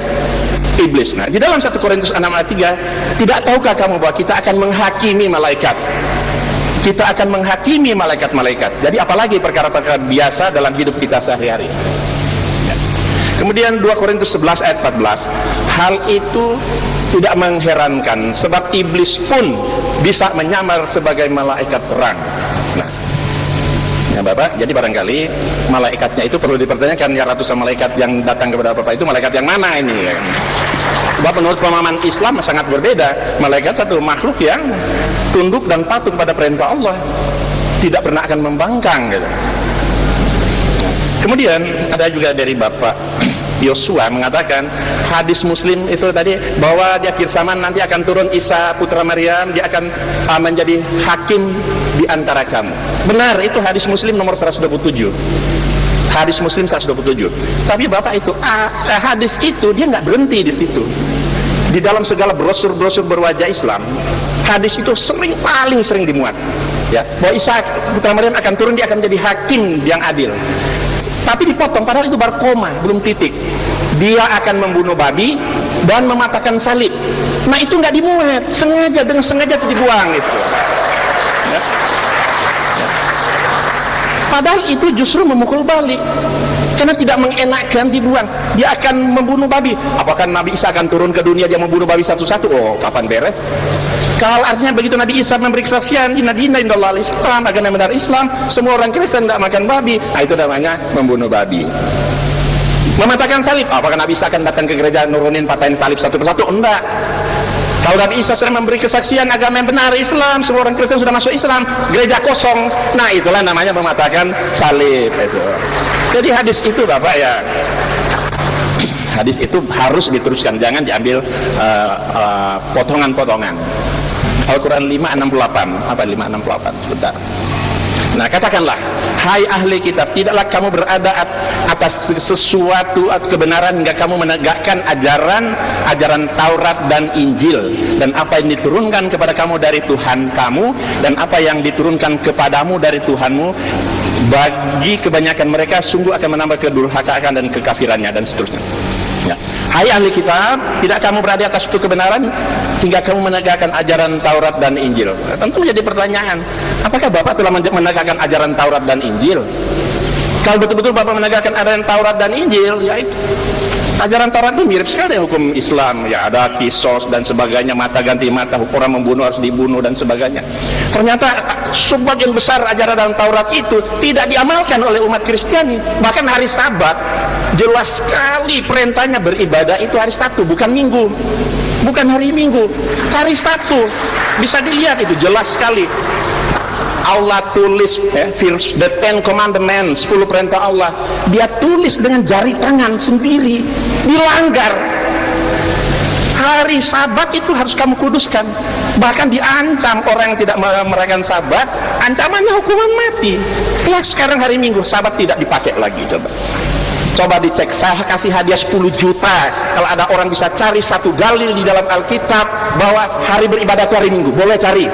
iblis? Nah, di dalam 1 Korintus 6 ayat 3, tidak tahukah kamu bahwa kita akan menghakimi malaikat? Kita akan menghakimi malaikat-malaikat. Jadi apalagi perkara-perkara biasa dalam hidup kita sehari-hari. Ya. Kemudian 2 Korintus 11 ayat 14, hal itu tidak mengherankan sebab iblis pun bisa menyamar sebagai malaikat terang. Nah, ya Bapak, jadi barangkali malaikatnya itu perlu dipertanyakan, ya ratusan malaikat yang datang kepada Bapak itu malaikat yang mana ini ya? Sebab menurut pemahaman Islam sangat berbeda. Malaikat satu makhluk yang tunduk dan patuh pada perintah Allah, tidak pernah akan membangkang gitu. Kemudian ada juga dari Bapak Yosua mengatakan hadis Muslim itu tadi bahwa di akhir zaman nanti akan turun Isa putra Maryam, dia akan menjadi hakim di antara kamu. Benar, itu hadis Muslim nomor 127. Hadis Muslim 127. Tapi Bapak itu hadis itu dia nggak berhenti di situ. Di dalam segala brosur-brosur berwajah Islam, hadis itu paling sering dimuat. Ya, bahwa Isa putra Maryam akan turun, dia akan menjadi hakim yang adil. Tapi dipotong, padahal itu baru koma, belum titik. Dia akan membunuh babi dan mematahkan salib. Nah itu nggak dimuat, dengan sengaja itu dibuang itu. Ya. Padahal itu justru memukul balik, karena tidak mengenakan dibuang. Dia akan membunuh babi. Apakah Nabi Isa akan turun ke dunia dia membunuh babi satu-satu? Oh, kapan beres? Kalau artinya begitu Nabi Isa memberi kesaksian, Inna dina indallah al-Islam, agama benar Islam, semua orang Kristen tidak makan babi. Nah itu namanya membunuh babi. Mematahkan salib. Apakah Nabi Isa akan datang ke gereja nurunin patahin salib satu persatu? Enggak. Taurat Isa sudah memberi kesaksian agama yang benar, Islam. Semua orang Kristen sudah masuk Islam. Gereja kosong. Nah, itulah namanya mematakan salib itu. Jadi hadis itu Bapak ya, hadis itu harus diteruskan, jangan diambil potongan-potongan. Al-Quran 5:68, apa 5:68? Sebentar. Nah, katakanlah, hai ahli kitab, tidaklah kamu berada atas sesuatu kebenaran hingga kamu menegakkan ajaran Taurat dan Injil, dan apa yang diturunkan kepada kamu dari Tuhan kamu, dan apa yang diturunkan kepadamu dari Tuhanmu. Bagi kebanyakan mereka sungguh akan menambah kedurhakaan dan kekafirannya, dan seterusnya. Ya. Hai ahli kitab, tidak kamu berada atas suatu kebenaran hingga kamu menegakkan ajaran Taurat dan Injil. Tentu menjadi pertanyaan, apakah Bapak telah menegakkan ajaran Taurat dan Injil? Kalau betul-betul Bapak menegakkan ajaran Taurat dan Injil, ya itu. Ajaran Taurat itu mirip sekali hukum Islam, ya ada kisos dan sebagainya, mata ganti mata, orang membunuh harus dibunuh dan sebagainya. Ternyata sebagian besar ajaran dalam Taurat itu tidak diamalkan oleh umat Kristiani. Bahkan hari Sabat jelas sekali perintahnya beribadah itu hari Sabtu, bukan Minggu, bukan hari Minggu, hari Sabtu. Bisa dilihat itu jelas sekali. Allah tulis the Ten Commandments, 10 perintah Allah, dia tulis dengan jari tangan sendiri, dilanggar. Hari Sabat itu harus kamu kuduskan. Bahkan diancam orang yang tidak merayakan Sabat, ancamannya hukuman mati. Ya, sekarang hari Minggu, Sabat tidak dipakai lagi. Coba dicek, saya kasih hadiah 10 juta kalau ada orang bisa cari satu dalil di dalam Alkitab bahwa hari beribadah itu hari Minggu. Boleh cari.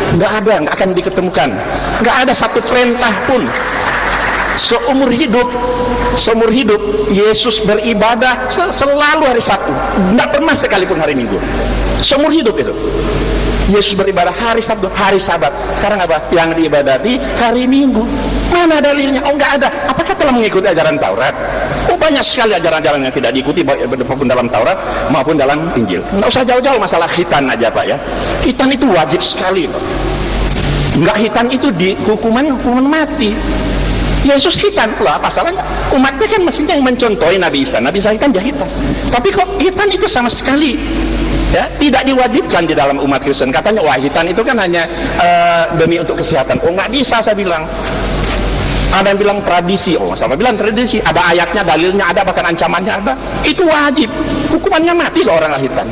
Nggak ada, nggak akan diketemukan. Nggak ada satu perintah pun. Seumur hidup Yesus beribadah selalu hari Sabtu, nggak pernah sekalipun hari Minggu. Seumur hidup itu Yesus beribadah hari Sabtu, hari Sabat. Sekarang apa yang diibadati hari Minggu? Mana dalilnya? Oh, nggak ada. Apakah telah mengikuti ajaran Taurat? Oh, banyak sekali ajaran-ajaran yang tidak diikuti, baik dalam Taurat maupun dalam Injil. Nggak usah jauh-jauh masalah khitan aja Pak ya. Khitan itu wajib sekali Pak. Nggak khitan itu hukuman mati. Yesus khitan lah, apa salahnya? Umatnya kan mestinya yang mencontohi Nabi Isa. Nabi Isa kan dia khitan. Tapi kok khitan itu sama sekali ya tidak diwajibkan di dalam umat Kristen. Katanya wah khitan itu kan hanya demi untuk kesehatan. Oh, nggak bisa, saya bilang. Ada yang bilang tradisi. Oh, sama bilang tradisi. Ada ayatnya, dalilnya ada, bahkan ancamannya ada. Itu wajib. Hukumannya mati loh orang khitan.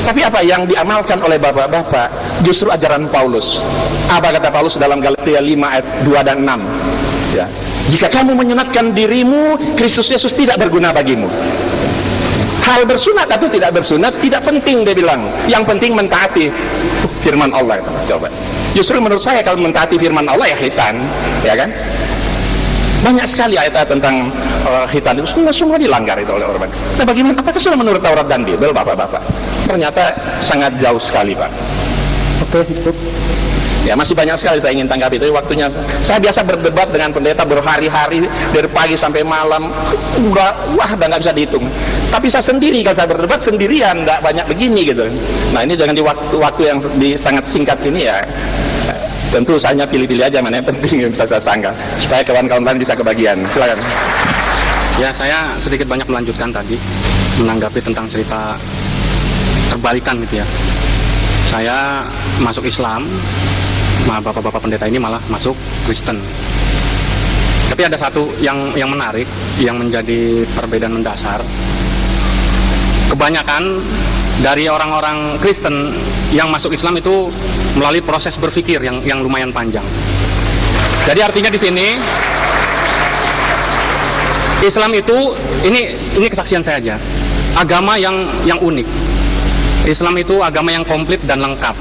Tapi apa yang diamalkan oleh bapak-bapak justru ajaran Paulus. Apa kata Paulus dalam Galatia 5 ayat 2 dan 6? Ya. Jika kamu menyenatkan dirimu, Kristus Yesus tidak berguna bagimu. Hal bersunat atau tidak bersunat tidak penting, dia bilang. Yang penting mentaati firman Allah. Coba. Justru menurut saya kalau mentaati firman Allah ya khitan, ya kan? Banyak sekali ayat-ayat tentang khitan itu semua dilanggar itu oleh orang. Nah, bagaimana? Apakah sudah menurut Taurat dan Bible, bapak-bapak? Ternyata sangat jauh sekali, Pak. Oke, itu. Ya, masih banyak sekali saya ingin tanggapi, tapi waktunya. Saya biasa berdebat dengan pendeta berhari-hari dari pagi sampai malam, udah nggak bisa dihitung. Tapi saya sendiri, kalau saya berdebat sendirian, nggak banyak begini gitu. Nah, ini jangan di waktu yang sangat singkat ini ya. Tentu saya pilih-pilih aja mana yang penting yang bisa saya sangka, supaya kawan-kawan lain bisa kebagian. Silakan. Ya, saya sedikit banyak melanjutkan tadi menanggapi tentang cerita terbalikan gitu ya. Saya masuk Islam, bapak-bapak pendeta ini malah masuk Kristen. Tapi ada satu yang menarik, yang menjadi perbedaan mendasar. Kebanyakan dari orang-orang Kristen yang masuk Islam itu melalui proses berpikir yang lumayan panjang. Jadi artinya di sini Islam itu ini kesaksian saya aja. Agama yang unik. Islam itu agama yang komplit dan lengkap.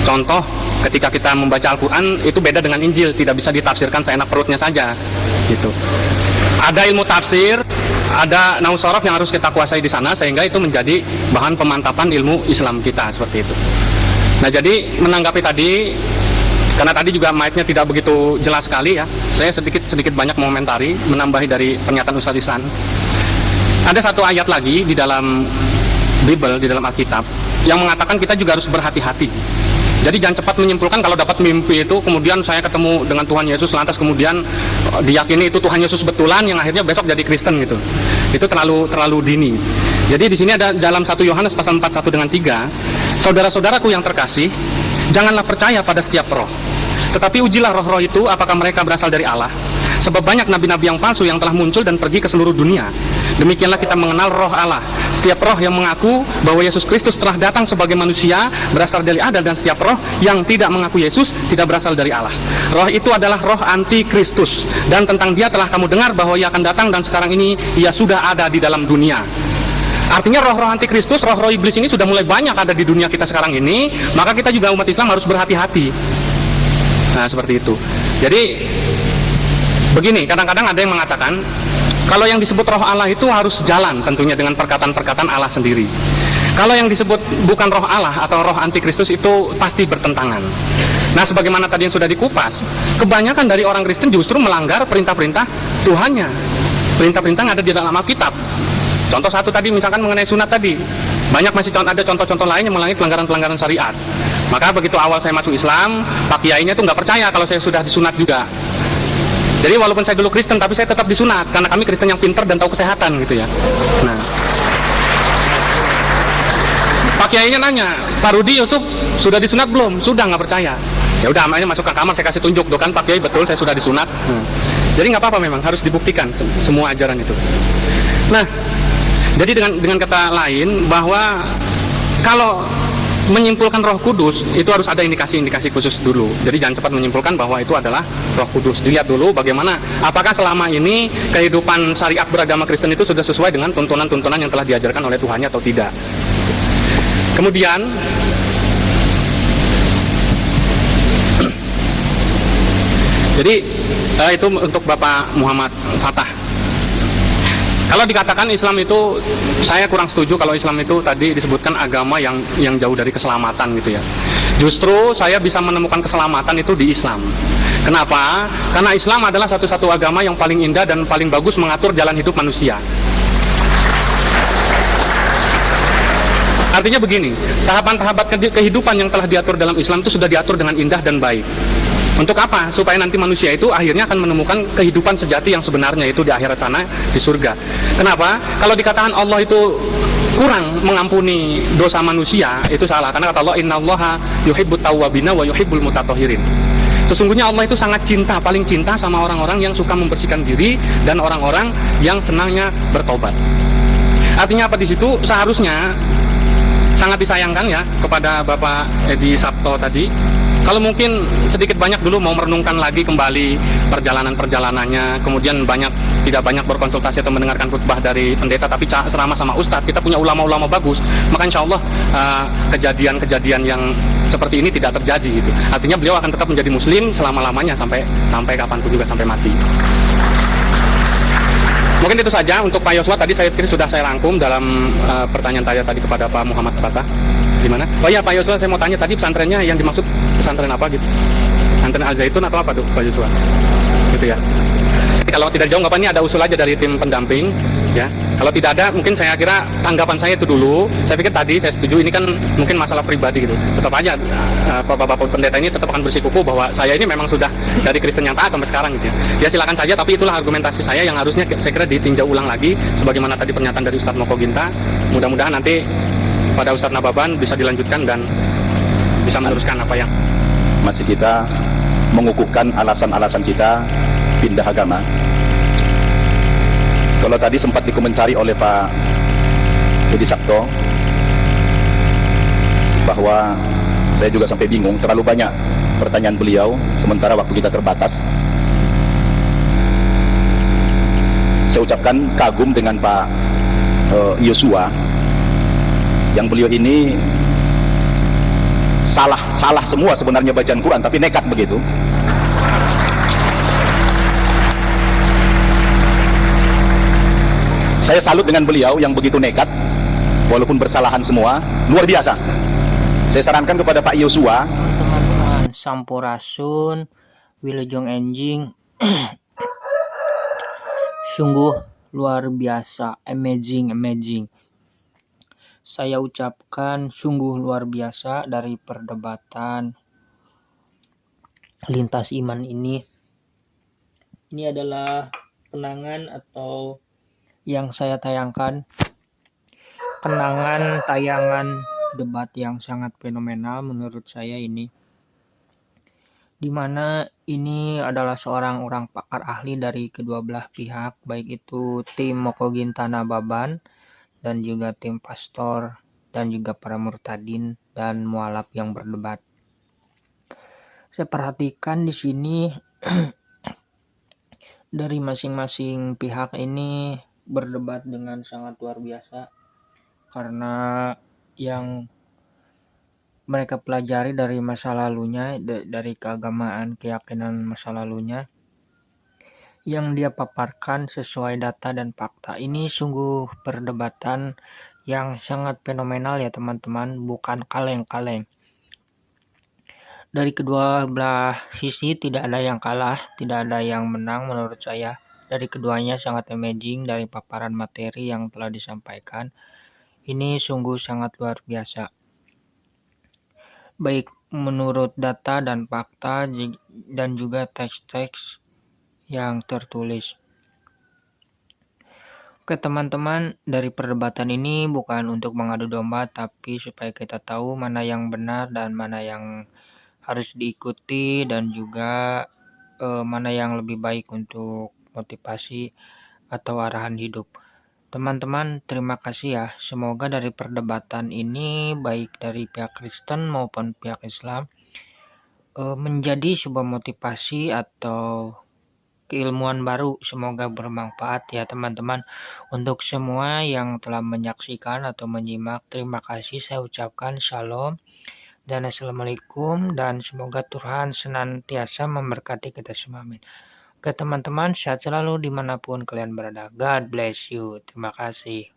Contoh, ketika kita membaca Al-Quran itu beda dengan Injil, tidak bisa ditafsirkan seenak perutnya saja gitu. Ada ilmu tafsir, ada nahwu shorof yang harus kita kuasai di sana, sehingga itu menjadi bahan pemantapan ilmu Islam kita, seperti itu. Nah, jadi menanggapi tadi, karena tadi juga mic-nya tidak begitu jelas sekali ya, saya sedikit banyak mengomentari, menambahi dari pernyataan Ustaz Ihsan. Ada satu ayat lagi di dalam Bible, di dalam Alkitab, yang mengatakan kita juga harus berhati-hati Jadi jangan cepat menyimpulkan kalau dapat mimpi itu kemudian saya ketemu dengan Tuhan Yesus lantas kemudian diyakini itu Tuhan Yesus betulan yang akhirnya besok jadi Kristen gitu. Itu terlalu dini. Jadi di sini ada dalam 1 Yohanes pasal 4 1 dengan 3, saudara-saudaraku yang terkasih, janganlah percaya pada setiap roh, tetapi ujilah roh-roh itu apakah mereka berasal dari Allah. Sebab banyak nabi-nabi yang palsu yang telah muncul dan pergi ke seluruh dunia. Demikianlah kita mengenal roh Allah. Setiap roh yang mengaku bahwa Yesus Kristus telah datang sebagai manusia berasal dari Allah, dan setiap roh yang tidak mengaku Yesus tidak berasal dari Allah. Roh itu adalah roh anti-Kristus, dan tentang dia telah kamu dengar bahwa ia akan datang dan sekarang ini ia sudah ada di dalam dunia. Artinya roh-roh anti-Kristus, roh-roh iblis ini sudah mulai banyak ada di dunia kita sekarang ini, maka kita juga umat Islam harus berhati-hati. Nah, seperti itu. Jadi begini, kadang-kadang ada yang mengatakan kalau yang disebut roh Allah itu harus jalan tentunya dengan perkataan-perkataan Allah sendiri. Kalau yang disebut bukan roh Allah atau roh antikristus itu pasti bertentangan. Nah, sebagaimana tadi yang sudah dikupas, kebanyakan dari orang Kristen justru melanggar perintah-perintah Tuhannya, perintah-perintah yang ada di dalam Alkitab. Contoh satu tadi misalkan mengenai sunat tadi, banyak masih ada contoh-contoh lain yang melanggar pelanggaran-pelanggaran syariat. Maka begitu awal saya masuk Islam, Pak Kiainya itu nggak percaya kalau saya sudah disunat juga. Jadi walaupun saya dulu Kristen, tapi saya tetap disunat karena kami Kristen yang pintar dan tahu kesehatan gitu ya. Nah, Pak Kiainya nanya, Pak Rudi Yusuf sudah disunat belum? Sudah, nggak percaya. Ya udah, akhirnya masuk ke kamar saya kasih tunjuk, tuh kan Pak Kiai betul saya sudah disunat. Nah, jadi nggak apa-apa, memang harus dibuktikan semua ajaran itu. Nah, jadi dengan kata lain bahwa kalau menyimpulkan Roh Kudus itu harus ada indikasi-indikasi khusus dulu. Jadi jangan cepat menyimpulkan bahwa itu adalah Roh Kudus. Dilihat dulu bagaimana, apakah selama ini kehidupan syariat beragama Kristen itu sudah sesuai dengan tuntunan-tuntunan yang telah diajarkan oleh Tuhannya atau tidak. Kemudian jadi itu untuk Bapak Muhammad Fatah. Kalau dikatakan Islam itu, saya kurang setuju kalau Islam itu tadi disebutkan agama yang jauh dari keselamatan gitu ya. Justru saya bisa menemukan keselamatan itu di Islam. Kenapa? Karena Islam adalah satu-satu agama yang paling indah dan paling bagus mengatur jalan hidup manusia. Artinya begini, tahapan-tahapan kehidupan yang telah diatur dalam Islam itu sudah diatur dengan indah dan baik. Untuk apa? Supaya nanti manusia itu akhirnya akan menemukan kehidupan sejati yang sebenarnya itu di akhirat sana, di surga. Kenapa? Kalau dikatakan Allah itu kurang mengampuni dosa manusia, itu salah. Karena kata Allah, innallaha yuhibbut tawwabina wa yuhibbul mutatahhirin. Sesungguhnya Allah itu sangat cinta, paling cinta sama orang-orang yang suka membersihkan diri dan orang-orang yang senangnya bertobat. Artinya apa di situ? Seharusnya sangat disayangkan ya kepada Bapak Edi Sabto tadi, kalau mungkin sedikit banyak dulu mau merenungkan lagi kembali perjalanan-perjalanannya, kemudian tidak banyak berkonsultasi atau mendengarkan khutbah dari pendeta, tapi ceramah sama ustadz. Kita punya ulama-ulama bagus, maka insya Allah kejadian-kejadian yang seperti ini tidak terjadi gitu. Artinya beliau akan tetap menjadi muslim selama-lamanya sampai kapanpun juga, sampai mati. Mungkin itu saja untuk Pak Yosua. Tadi saya kira sudah saya rangkum dalam pertanyaan saya tadi kepada Pak Muhammad Fatah. Gimana? Oh iya Pak Yosua, saya mau tanya tadi pesantrennya yang dimaksud pesantren apa gitu? Pesantren Al-Zaitun atau apa tuh Pak Yosua? Gitu ya. Jadi, kalau tidak jauh nggak apa, ini ada usul aja dari tim pendamping ya. Kalau tidak ada, mungkin saya kira tanggapan saya itu dulu. Saya pikir tadi saya setuju, ini kan mungkin masalah pribadi gitu. Tetap aja Bapak pendeta ini tetap akan bersikukuh bahwa saya ini memang sudah dari Kristen yang taat sampai sekarang gitu ya. Ya silakan saja, tapi itulah argumentasi saya yang harusnya saya kira ditinjau ulang lagi, sebagaimana tadi pernyataan dari Ustadz Moko Ginta. Mudah-mudahan nanti pada Ustadz Nababan bisa dilanjutkan dan bisa meneruskan apa yang masih kita mengukuhkan alasan-alasan kita pindah agama. Kalau tadi sempat dikomentari oleh Pak Edi Sabto bahwa saya juga sampai bingung, terlalu banyak pertanyaan beliau sementara waktu kita terbatas. Saya ucapkan kagum dengan Pak Yosua, yang beliau ini salah semua sebenarnya bacaan Quran, tapi nekat begitu. Saya salut dengan beliau yang begitu nekat, walaupun bersalahan semua, luar biasa. Saya sarankan kepada Pak Yosua, teman-teman, Sampurasun, Wilujeng Enjing, sungguh luar biasa, amazing. saya ucapkan sungguh luar biasa dari perdebatan lintas iman ini. Ini adalah kenangan atau yang saya tayangkan, kenangan tayangan debat yang sangat fenomenal menurut saya ini, dimana ini adalah seorang orang pakar ahli dari kedua belah pihak, baik itu tim Mokogin Tanah Baban dan juga tim pastor dan juga para murtadin dan mualaf yang berdebat. Saya perhatikan di sini dari masing-masing pihak ini berdebat dengan sangat luar biasa, karena yang mereka pelajari dari masa lalunya, dari keagamaan, keyakinan masa lalunya, yang dia paparkan sesuai data dan fakta. Ini sungguh perdebatan yang sangat fenomenal ya teman-teman, bukan kaleng-kaleng. Dari kedua belah sisi tidak ada yang kalah, tidak ada yang menang menurut saya. Dari keduanya sangat amazing dari paparan materi yang telah disampaikan. Ini sungguh sangat luar biasa. Baik menurut data dan fakta dan juga teks-teks yang tertulis. Oke teman-teman, dari perdebatan ini bukan untuk mengadu domba, tapi supaya kita tahu mana yang benar dan mana yang harus diikuti, dan juga mana yang lebih baik untuk motivasi atau arahan hidup. Teman-teman, terima kasih ya. Semoga dari perdebatan ini, baik dari pihak Kristen maupun pihak Islam, menjadi sebuah motivasi atau keilmuan baru. Semoga bermanfaat ya teman-teman. Untuk semua yang telah menyaksikan atau menyimak, terima kasih saya ucapkan. Shalom dan assalamualaikum, dan semoga Tuhan senantiasa memberkati kita semua. Amin. Oke teman-teman, sehat selalu dimanapun kalian berada. God bless you. Terima kasih.